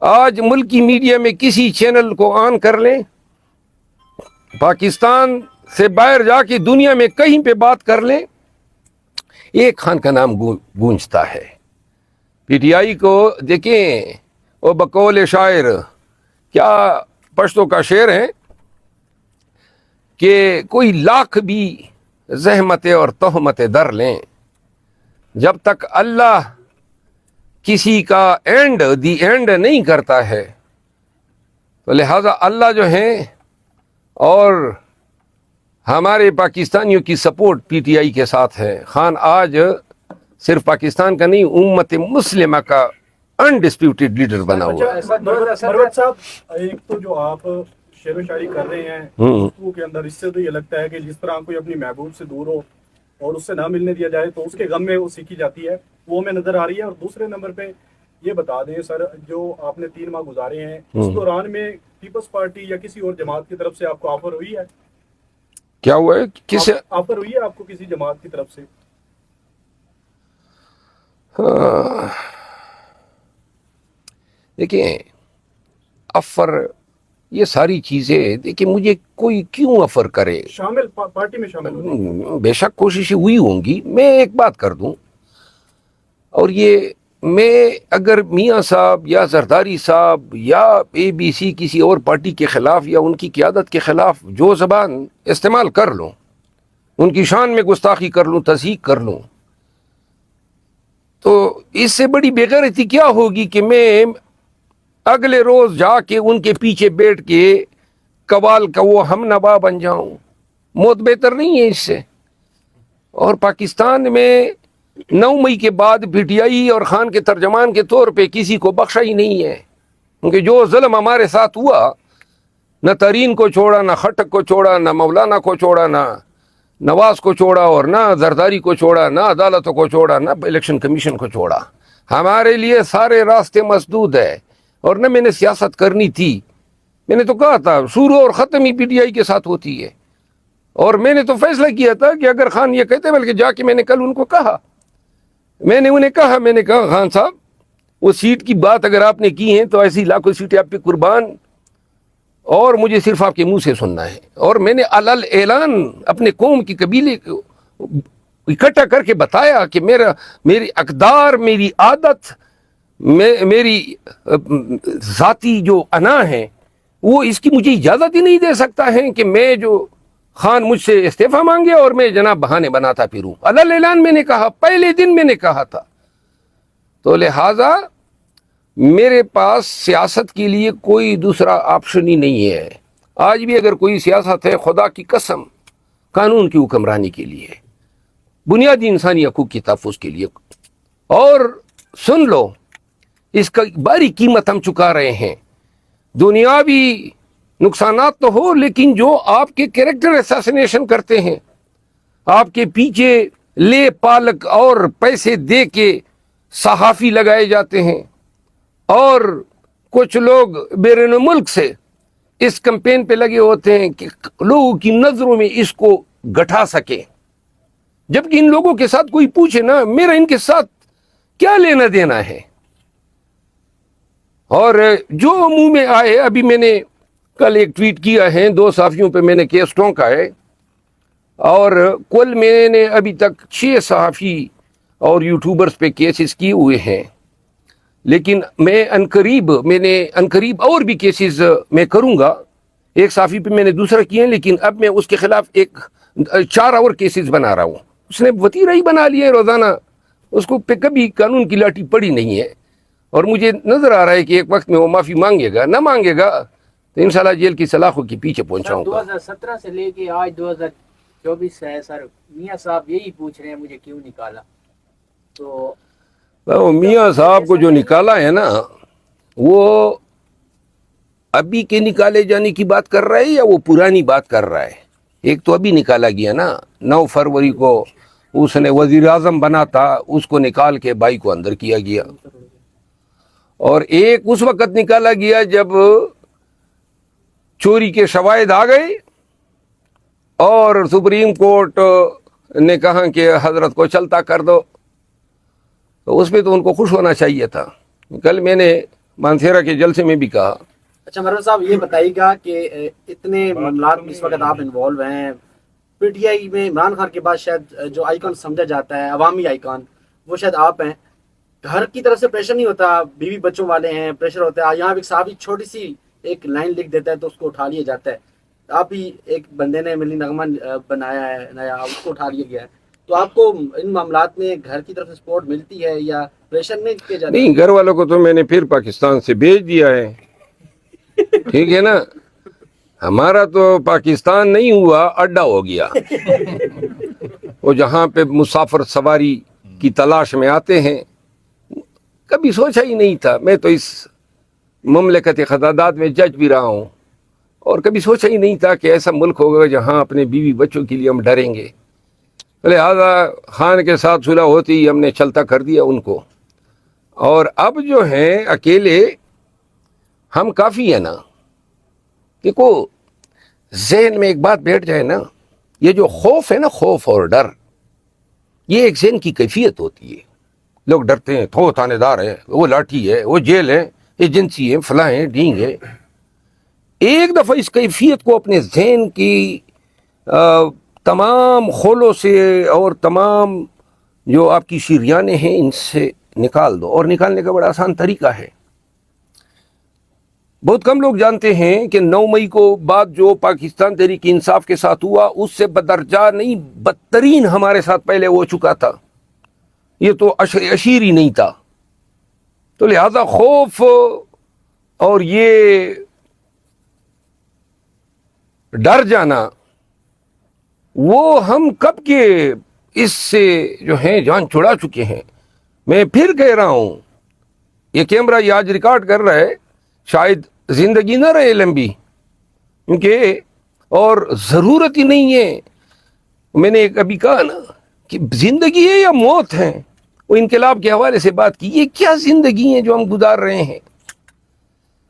آج ملکی میڈیا میں کسی چینل کو آن کر لیں, پاکستان سے باہر جا کے دنیا میں کہیں پہ بات کر لیں, ایک خان کا نام گونجتا ہے. پی ٹی آئی کو دیکھیں, وہ بقول شاعر کیا پشتوں کا شعر ہے کہ کوئی لاکھ بھی زحمتیں اور تہمتیں در لیں, جب تک اللہ کسی کا دی اینڈ نہیں کرتا ہے تو لہذا اللہ جو ہیں اور ہمارے پاکستانیوں کی سپورٹ پی ٹی آئی کے ساتھ ہے. خان آج صرف پاکستان کا نہیں امت مسلمہ کا انڈسپیوٹڈ لیڈر بنا ہوا ہے. مروت صاحب, ایک تو جو آپ شعر و شاعری کر رہے ہیں گفتگو کے اندر, اس سے تو یہ لگتا ہے کہ جس طرح کوئی اپنی محبوب سے دور ہو اور اس سے نہ ملنے دیا جائے تو اس کے غم میں وہ سیکھی جاتی ہے, وہ ہمیں نظر آ رہی ہے. اور دوسرے نمبر پہ یہ بتا دیں سر, جو آپ نے 3 ماہ گزارے ہیں اس دوران میں پیپلز پارٹی یا کسی اور جماعت کی طرف سے آپ کو آفر ہوئی ہے؟ کیا ہوا ہے؟ کس آفر ہوئی ہے آپ کو کسی جماعت کی طرف سے؟ دیکھیں افر یہ ساری چیزیں, دیکھیں مجھے کوئی کیوں افر کرے, شامل پارٹی میں شامل ہونے بے شک کوششیں ہوئی ہوں گی. میں ایک بات کر دوں, اور یہ میں اگر میاں صاحب یا زرداری صاحب یا اے بی سی کسی اور پارٹی کے خلاف یا ان کی قیادت کے خلاف جو زبان استعمال کر لوں, ان کی شان میں گستاخی کر لوں, تضحیق کر لوں, تو اس سے بڑی بے غیرتی کیا ہوگی کہ میں اگلے روز جا کے ان کے پیچھے بیٹھ کے قوال کا وہ ہم نوا بن جاؤں. موت بہتر نہیں ہے اس سے. اور پاکستان میں 9 مئی کے بعد پی ٹی آئی اور خان کے ترجمان کے طور پہ کسی کو بخشا ہی نہیں ہے, کیونکہ جو ظلم ہمارے ساتھ ہوا, نہ ترین کو چھوڑا, نہ خٹک کو چھوڑا, نہ مولانا کو چھوڑا, نہ نواز کو چھوڑا, اور نہ زرداری کو چھوڑا, نہ عدالتوں کو چھوڑا, نہ الیکشن کمیشن کو چھوڑا. ہمارے لیے سارے راستے مسدود ہے. اور نہ میں نے سیاست کرنی تھی. میں نے تو کہا تھا شروع اور ختم ہی پی ٹی آئی کے ساتھ ہوتی ہے, اور میں نے تو فیصلہ کیا تھا کہ اگر خان یہ کہتے, بلکہ جا کے میں نے کل ان کو کہا, میں نے انہیں کہا, میں نے کہا خان صاحب وہ سیٹ کی بات اگر آپ نے کی ہے تو ایسی لاکھوں سیٹیں آپ پہ قربان, اور مجھے صرف آپ کے منہ سے سننا ہے. اور میں نے علل اعلان اپنے قوم کی قبیلے کو اکٹھا کر کے بتایا کہ میری اقدار, میری عادت, میری ذاتی جو انا ہے وہ اس کی مجھے اجازت ہی نہیں دے سکتا ہے کہ میں جو خان مجھ سے استعفیٰ مانگے اور میں جناب بہانے بناتا پھروں. علل اعلان میں نے کہا, پہلے دن میں نے کہا تھا. تو لہٰذا میرے پاس سیاست کے لیے کوئی دوسرا آپشن ہی نہیں ہے. آج بھی اگر کوئی سیاست ہے, خدا کی قسم قانون کی حکمرانی کے لیے, بنیادی انسانی حقوق کی تحفظ کے لیے. اور سن لو, اس کا باری قیمت ہم چکا رہے ہیں. دنیاوی نقصانات تو ہو, لیکن جو آپ کے کریکٹر اساسینیشن کرتے ہیں, آپ کے پیچھے لے پالک اور پیسے دے کے صحافی لگائے جاتے ہیں, اور کچھ لوگ بیرون ملک سے اس کمپین پہ لگے ہوتے ہیں کہ لوگوں کی نظروں میں اس کو گٹھا سکے, جبکہ ان لوگوں کے ساتھ کوئی پوچھے نا میرا ان کے ساتھ کیا لینا دینا ہے. اور جو منہ میں آئے, ابھی میں نے کل ایک ٹویٹ کیا ہے, 2 صحافیوں پہ میں نے کیس ٹونکا ہے, اور کل میں نے ابھی تک 6 صحافی اور یوٹیوبرز پہ کیسز کیے ہوئے ہیں. لیکن میں انقریب اور بھی کیسز میں کروں گا. ایک صحافی پہ میں نے دوسرا کیے ہیں, لیکن اب میں اس کے خلاف 4 اور کیسز بنا رہا ہوں. اس نے وتیرہ ہی بنا لیے روزانہ, اس کو پہ کبھی قانون کی لاٹھی پڑی نہیں ہے. اور مجھے نظر آ رہا ہے کہ ایک وقت میں وہ معافی مانگے گا, نہ مانگے گا تو انشاءاللہ جیل کی سلاخوں کے پیچھے سر پہنچاؤں گا. 2017 سے لے کے آج 2024 ہے سر، میاں صاحب یہی پوچھ رہے ہیں مجھے کیوں نکالا. تو وہ میاں صاحب کو جو نکالا ہے نا وہ ابھی کے نکالے جانے کی بات کر رہا ہے یا وہ پرانی بات کر رہا ہے؟ ایک تو ابھی نکالا گیا نا 9 فروری کو، اس نے وزیر اعظم بنا تھا، اس کو نکال کے بھائی کو اندر کیا گیا. اور ایک اس وقت نکالا گیا جب چوری کے شواہد آ گئے اور سپریم کورٹ نے کہا کہ حضرت کو چلتا کر دو، تو اس پہ تو ان کو خوش ہونا چاہیے تھا. کل میں نے مانسیرا کے جلسے میں بھی کہا. اچھا مروت صاحب یہ بتائیے گا کہ اتنے معاملات میں اس وقت آپ انوالو ہیں، پی ٹی آئی میں عمران خان کے بعد شاید جو آئیکن سمجھا جاتا ہے عوامی آئیکن وہ شاید آپ ہیں. گھر کی طرف سے پریشر نہیں ہوتا؟ بیوی بچوں والے ہیں، پریشر ہوتا ہے. یہاں ایک صحافی چھوٹی سی ایک لائن لکھ دیتا ہے تو اس کو اٹھا لیا جاتا ہے. آپ ہی ایک بندے نے ملی نغمہ بنایا ہے نیا، اس کو اٹھا لیا گیا ہے. تو آپ کو ان معاملات میں گھر کی طرف سے سپورٹ ملتی ہے یا پریشر نہیں کیا جاتا؟ نہیں، گھر والوں کو تو میں نے پھر پاکستان سے بھیج دیا ہے. ٹھیک ہے نا، ہمارا تو پاکستان نہیں ہوا، اڈا ہو گیا. وہ جہاں پہ مسافر سواری کی تلاش میں آتے ہیں، کبھی سوچا ہی نہیں تھا. میں تو اس مملکت خدادات میں جج بھی رہا ہوں اور کبھی سوچا ہی نہیں تھا کہ ایسا ملک ہوگا جہاں اپنے بیوی بچوں کے لیے ہم ڈریں گے. لہٰذا خان کے ساتھ صلح ہوتی ہم نے چلتا کر دیا ان کو. اور اب جو ہیں اکیلے ہم کافی ہیں نا. دیکھو ذہن میں ایک بات بیٹھ جائے نا، یہ جو خوف ہے نا، خوف اور ڈر، یہ ایک ذہن کی کیفیت ہوتی ہے. لوگ ڈرتے ہیں، تھو تھانے دار ہے، وہ لاٹھی ہے، وہ جیل ہے، ایجنسی ہے، فلاں ہے، ڈینگ ہے. ایک دفعہ اس کیفیت کو اپنے ذہن کی تمام خولوں سے اور تمام جو آپ کی شریانیں ہیں ان سے نکال دو. اور نکالنے کا بڑا آسان طریقہ ہے. بہت کم لوگ جانتے ہیں کہ 9 مئی کو بعد جو پاکستان تحریک انصاف کے ساتھ ہوا اس سے بدرجہ نہیں بدترین ہمارے ساتھ پہلے ہو چکا تھا. یہ تو اشیر ہی نہیں تھا. تو لہذا خوف اور یہ ڈر جانا، وہ ہم کب کے اس سے جو ہیں جان چھڑا چکے ہیں. میں پھر کہہ رہا ہوں، یہ کیمرہ یہ آج ریکارڈ کر رہا ہے، شاید زندگی نہ رہے لمبی، کیونکہ اور ضرورت ہی نہیں ہے. میں نے ابھی کہا نا کہ زندگی ہے یا موت ہے. وہ انقلاب کے حوالے سے بات کی، یہ کیا زندگی ہے جو ہم گزار رہے ہیں.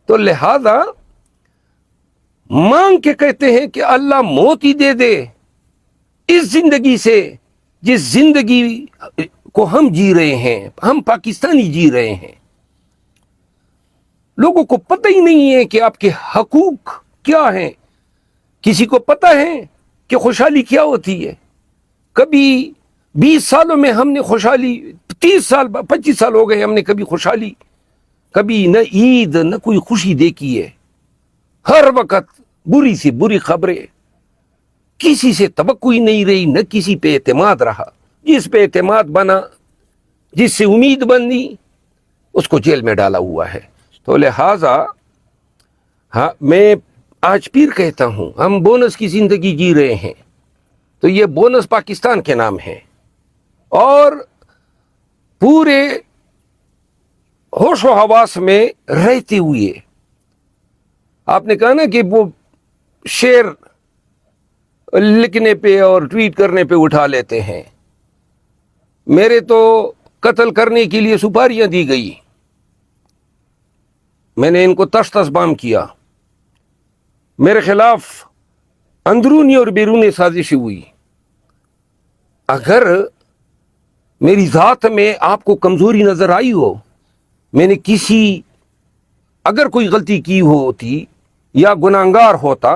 تو لہذا مانگ کے کہتے ہیں کہ اللہ موت ہی دے دے اس زندگی سے جس زندگی کو ہم جی رہے ہیں، ہم پاکستانی جی رہے ہیں. لوگوں کو پتہ ہی نہیں ہے کہ آپ کے حقوق کیا ہیں. کسی کو پتہ ہے کہ خوشحالی کیا ہوتی ہے؟ کبھی 20 سالوں میں ہم نے خوشحالی، 30 سال 25 سال ہو گئے ہم نے کبھی خوشحالی، کبھی نہ عید نہ کوئی خوشی دیکھی ہے. ہر وقت بری سے بری خبریں، کسی سے توقع ہی نہیں رہی، نہ کسی پہ اعتماد رہا. جس پہ اعتماد بنا، جس سے امید بنی، اس کو جیل میں ڈالا ہوا ہے. تو لہٰذا میں آج پھر کہتا ہوں، ہم بونس کی زندگی جی رہے ہیں. تو یہ بونس پاکستان کے نام ہے. اور پورے ہوش و حواس میں رہتے ہوئے آپ نے کہا نا کہ وہ شعر لکھنے پہ اور ٹویٹ کرنے پہ اٹھا لیتے ہیں. میرے تو قتل کرنے کے لیے سپاریاں دی گئی، میں نے ان کو تش تش بام کیا. میرے خلاف اندرونی اور بیرونی سازش ہوئی. اگر میری ذات میں آپ کو کمزوری نظر آئی ہو، میں نے اگر کوئی غلطی کی ہوتی یا گناہگار ہوتا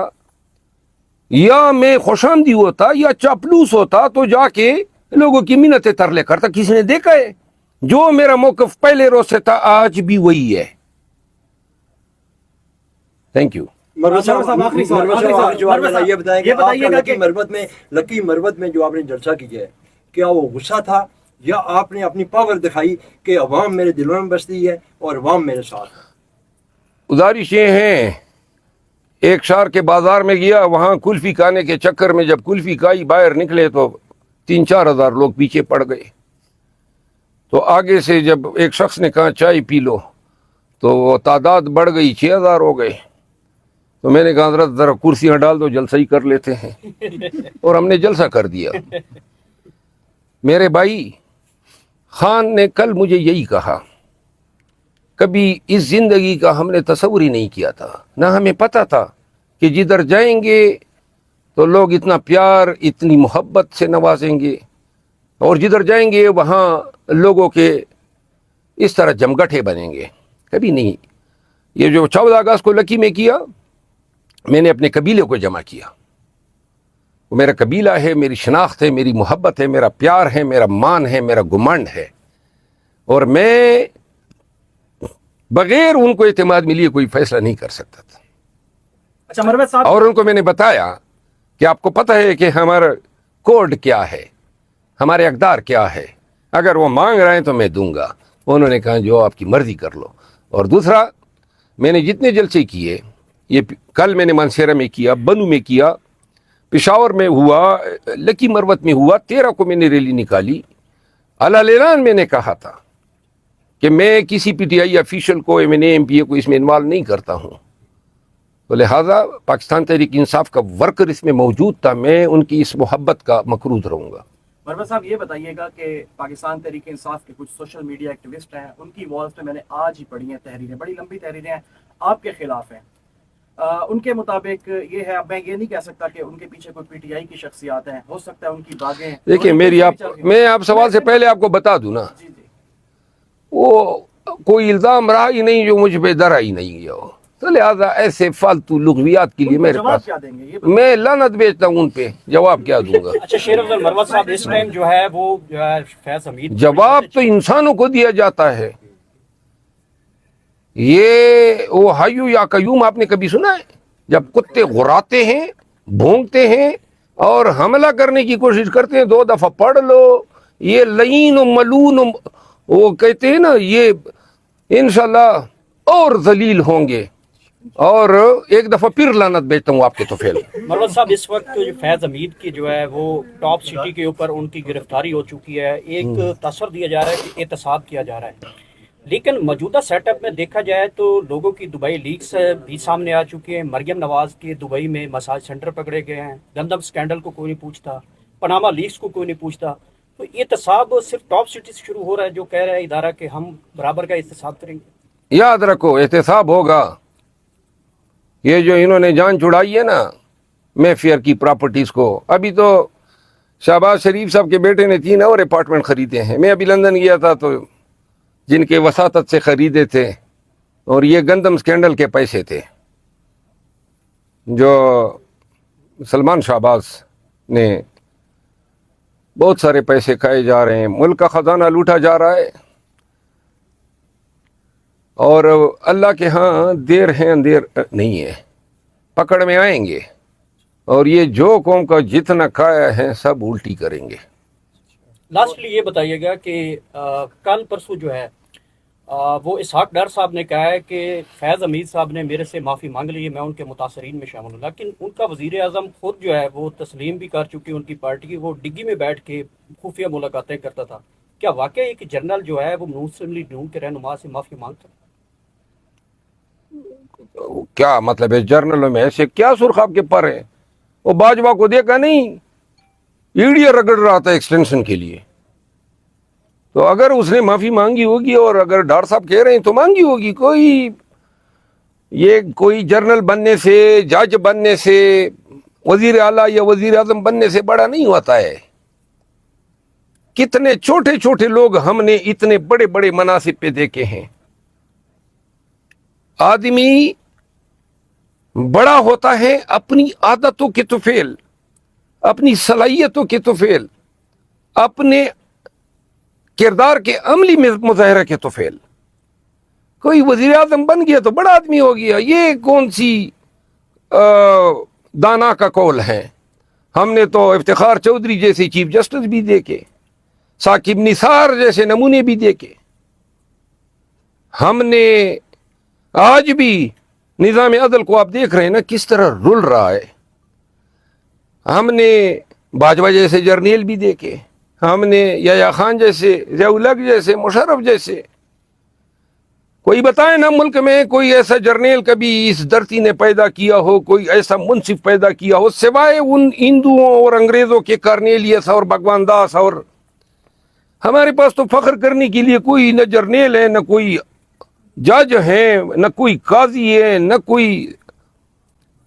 یا میں خوشامدی ہوتا یا چاپلوس ہوتا تو جا کے لوگوں کی منتیں ترلے کرتا. کسی نے دیکھا ہے؟ جو میرا موقف پہلے روز سے تھا آج بھی وہی ہے. Thank you. یہ بتائیے لکی مروت میں جو آپ نے جلسہ کیا ہے، کیا وہ غصہ تھا یا آپ نے اپنی پاور دکھائی کہ عوام میرے دلوں میں بستی ہے اور عوام میرے ساتھ؟ گزارش یہ ہیں ایک شہر کے بازار میں گیا, وہاں کلفی کھانے کے چکر میں جب کلفی کھائی باہر نکلے تو 3-4 ہزار لوگ پیچھے پڑ گئے. تو آگے سے جب ایک شخص نے کہا چائے پی لو تو وہ تعداد بڑھ گئی, 6,000 ہو گئے. تو میں نے کہا حضرت ذرا کرسیاں ڈال دو, جلسہ ہی کر لیتے ہیں. اور ہم نے جلسہ کر دیا. میرے بھائی, خان نے کل مجھے یہی کہا, کبھی اس زندگی کا ہم نے تصور ہی نہیں کیا تھا, نہ ہمیں پتہ تھا کہ جدھر جائیں گے تو لوگ اتنا پیار اتنی محبت سے نوازیں گے, اور جدھر جائیں گے وہاں لوگوں کے اس طرح جمگٹھے بنیں گے. کبھی نہیں. یہ جو 14 اگست کو لکی میں کیا, میں نے اپنے قبیلے کو جمع کیا. وہ میرا قبیلہ ہے, میری شناخت ہے, میری محبت ہے, میرا پیار ہے, میرا مان ہے, میرا گمنڈ ہے, اور میں بغیر ان کو اعتماد ملیے کوئی فیصلہ نہیں کر سکتا تھا. اچھا مروت صاحب, اور ان کو میں نے بتایا کہ آپ کو پتہ ہے کہ ہمارا کوڈ کیا ہے, ہمارے اقدار کیا ہے, اگر وہ مانگ رہے ہیں تو میں دوں گا. انہوں نے کہا جو آپ کی مرضی کر لو. اور دوسرا, میں نے جتنے جلسے کیے, یہ کل میں نے مانسہرہ میں کیا, بنو میں کیا, پشاور میں ہوا, لکی مروت میں ہوا, 13 کو میں نے ریلی نکالی. اعلان میں نے کہا تھا کہ میں کسی پی ٹی آئی افیشل کو, ایم پی اے کو اس میں انوالو نہیں کرتا ہوں. تو لہٰذا پاکستان تحریک انصاف کا ورکر اس میں موجود تھا, میں ان کی اس محبت کا مقروض رہوں گا. مروت صاحب یہ بتائیے گا کہ پاکستان تحریک انصاف کے کچھ سوشل میڈیا ایکٹیوسٹ ہیں, ان کی والز پہ میں نے آج ہی پڑھی ہیں تحریریں, بڑی لمبی تحریریں ہیں, آپ کے خلاف ہیں. ان کے مطابق یہ ہے, اب میں یہ نہیں کہہ سکتا کہ ان کے پیچھے کوئی پی ٹی آئی کی شخصیات ہیں, ہو سکتا ہے ان کی باغیں. دیکھیں میں آپ سوال سے پہلے آپ کو بتا دوں نا, جی جی وہ کوئی الزام رہا ہی نہیں جو مجھ پہ درا ہی نہیں گیا ہو, تو لہٰذا ایسے فالتو لغویات کے لیے میرے جواب پاس, کیا دیں گے یہ میں لعنت بیچتا ہوں ان پہ, جواب کیا دوں گا؟ اچھا شیر افضل مروت صاحب, اس ٹائم جو ہے وہ جو ہے فیض حمید, جواب تو انسانوں کو دیا جاتا ہے. یہ وہ حیو یا قیوم آپ نے کبھی سنا ہے؟ جب کتے غراتے ہیں, بھونکتے ہیں اور حملہ کرنے کی کوشش کرتے ہیں, 2 دفعہ پڑھ لو. یہ لعین و ملون, وہ کہتے ہیں نا, یہ انشاءاللہ اور ذلیل ہوں گے, اور ایک دفعہ پھر لعنت بیچتا ہوں آپ کے طفیل. مروت صاحب اس وقت جو فیض حمید کی جو ہے وہ ٹاپ سٹی کے اوپر ان کی گرفتاری ہو چکی ہے, ایک تصور دیا جا رہا ہے کہ احتساب کیا جا رہا ہے, لیکن موجودہ سیٹ اپ میں دیکھا جائے تو لوگوں کی دبئی لیکس بھی سامنے آ چکی ہیں. مریم نواز کے دبئی میں مساج سینٹر پکڑے گئے ہیں, گندم سکینڈل کو کوئی نہیں پوچھتا, پاناما لیکس کو کوئی نہیں پوچھتا. تو احتساب صرف ٹاپ سٹی سے شروع ہو رہا ہے, جو کہہ رہا ہے ادارہ کہ ہم برابر کا احتساب کریں گے. یاد رکھو احتساب ہوگا. یہ جو انہوں نے جان چھڑائی ہے نا مے فیئر کی پراپرٹیز کو, ابھی تو شہباز شریف صاحب کے بیٹے نے 3 اور اپارٹمنٹ خریدے ہیں. میں ابھی لندن گیا تھا تو جن کے وساطت سے خریدے تھے, اور یہ گندم سکینڈل کے پیسے تھے جو سلمان شہباز نے, بہت سارے پیسے کھائے جا رہے ہیں, ملک کا خزانہ لوٹا جا رہا ہے. اور اللہ کے ہاں دیر ہے اندیر نہیں ہے, پکڑ میں آئیں گے, اور یہ جو قوم کا جتنا کھایا ہے سب الٹی کریں گے. لاسٹلی یہ بتائیے گا کہ کل پرسوں جو ہے وہ اسحاق ڈار صاحب نے کہا ہے کہ فیض حمید صاحب نے میرے سے معافی مانگ لی ہے, میں ان کے متاثرین میں شامل ہوں, لیکن ان کا وزیر اعظم خود جو ہے وہ تسلیم بھی کر چکی ان کی پارٹی کی, وہ ڈگی میں بیٹھ کے خفیہ ملاقاتیں کرتا تھا. کیا واقعی ایک جنرل جو ہے وہ مسلم لیگ نون کے رہنما سے معافی مانگتا ہے؟ کیا مطلب ہے جرنلوں میں ایسے کیا سرخ آپ کے پر ہے؟ وہ باجوہ کو دیکھا نہیں, ایڈیا رگڑ رہا تھا ایکسٹینشن کے لیے. تو اگر اس نے معافی مانگی ہوگی, اور اگر ڈار صاحب کہہ رہے ہیں تو مانگی ہوگی. کوئی جرنل بننے سے, جج بننے سے, وزیر اعلیٰ یا وزیر اعظم بننے سے بڑا نہیں ہوتا ہے. کتنے چھوٹے چھوٹے لوگ ہم نے اتنے بڑے بڑے مناصب پہ دیکھے ہیں. آدمی بڑا ہوتا ہے اپنی عادتوں کے طفیل, اپنی صلاحیتوں کے طفیل, اپنے کردار کے عملی مظاہرہ کے طفیل. کوئی وزیر اعظم بن گیا تو بڑا آدمی ہو گیا, یہ کون سی دانا کا قول ہے؟ ہم نے تو افتخار چودھری جیسے چیف جسٹس بھی دیکھے, ثاقب نثار جیسے نمونے بھی دیکھے. ہم نے آج بھی نظام عدل کو آپ دیکھ رہے ہیں نا کس طرح رل رہا ہے. ہم نے باجوہ جیسے جرنیل بھی دیکھے, ہم نے یحییٰ خان جیسے, ضیاء الحق جیسے, مشرف جیسے. کوئی بتائے نا ملک میں کوئی ایسا جرنیل کبھی اس دھرتی نے پیدا کیا ہو, کوئی ایسا منصف پیدا کیا ہو سوائے ان ہندوؤں اور انگریزوں کے کارنیلیس اور بھگوان داس. اور ہمارے پاس تو فخر کرنے کے لیے کوئی نہ جرنیل ہے, نہ کوئی جج ہیں, نہ کوئی قاضی ہے, نہ کوئی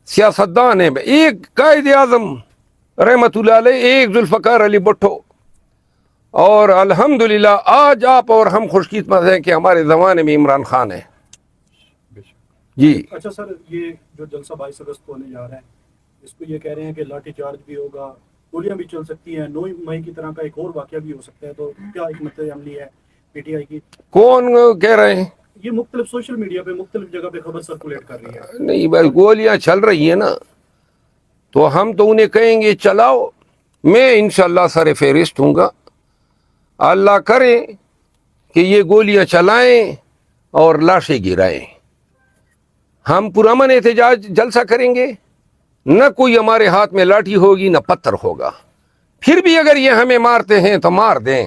سیاستدان ہے. ایک قائد اعظم رحمت اللہ علیہ, ایک ذوالفقار علی بھٹو, اور الحمدللہ آج آپ اور ہم خوش قسمت ہیں کہ ہمارے زمانے میں عمران خان ہے. جی اچھا سر, یہ جو جلسہ 22 اگست کو ہونے جا رہا ہے, اس کو یہ کہہ رہے ہیں کہ لاٹھی چارج بھی ہوگا, گولیاں بھی چل سکتی ہیں, 9 مئی کی طرح کا ایک اور واقعہ بھی ہو سکتا ہے, تو کیا حکمت عملی ہے پی ٹی آئی کی؟ کون کہہ رہے ہیں؟ یہ مختلف سوشل میڈیا پہ مختلف جگہ پہ خبر سرکولیٹ کر رہی ہے. نہیں بھائی, گولیاں چل رہی ہیں نا, تو ہم تو انہیں کہیں گے چلاؤ. میں انشاءاللہ سر فہرست ہوں گا. اللہ کرے کہ یہ گولیاں چلائیں اور لاشیں گرائیں. ہم پرامن احتجاج جلسہ کریں گے, نہ کوئی ہمارے ہاتھ میں لاٹھی ہوگی نہ پتھر ہوگا. پھر بھی اگر یہ ہمیں مارتے ہیں تو مار دیں,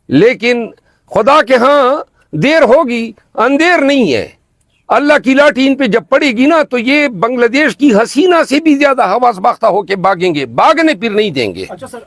لیکن خدا کے ہاں دیر ہوگی, اندیر نہیں ہے. اللہ کی لاٹھی ان پہ جب پڑے گی نا تو یہ بنگلہ دیش کی حسینہ سے بھی زیادہ حواس باختہ ہو کے بھاگیں گے, بھاگنے پھر نہیں دیں گے. اچھا سر